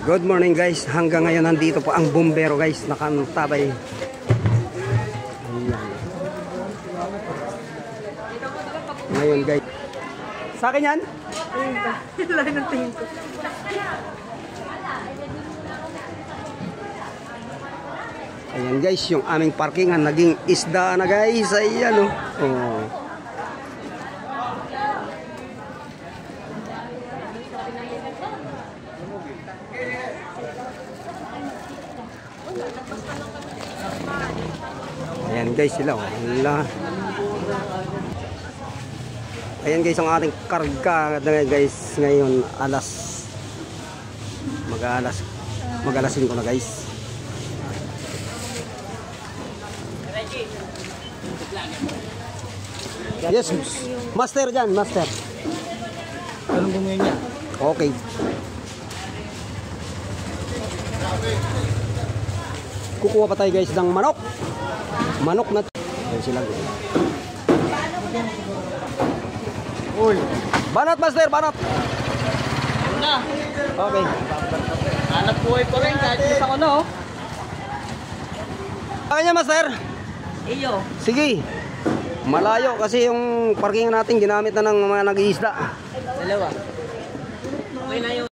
Good morning guys. Hanggang ngayon nandito pa ang bumbero guys. Nakantabay. Ayan. Ngayon guys. Sa akin yan? Lahat ng tingin ko. Ayan guys. Yung aming parkingan naging isda na guys. Ayan oh. Oh. Ayan guys sila oh. Wala. Ayan guys ang ating karga guys ngayon mag-alas 5 na guys. Yes, master dyan, master. Anong gumuhin niya? Okay. Kukuha pa tayo guys ng manok. Manok na. Ayan sila guys. Uy! Banat master, banat. Na! Okay. Anak buhay pa rin kahit isa ko na oh. Kanya master. Iyo. Sige. Malayo kasi yung parking natin ginamit na ng mga nag-iisda. Dalawa. Okay na yun.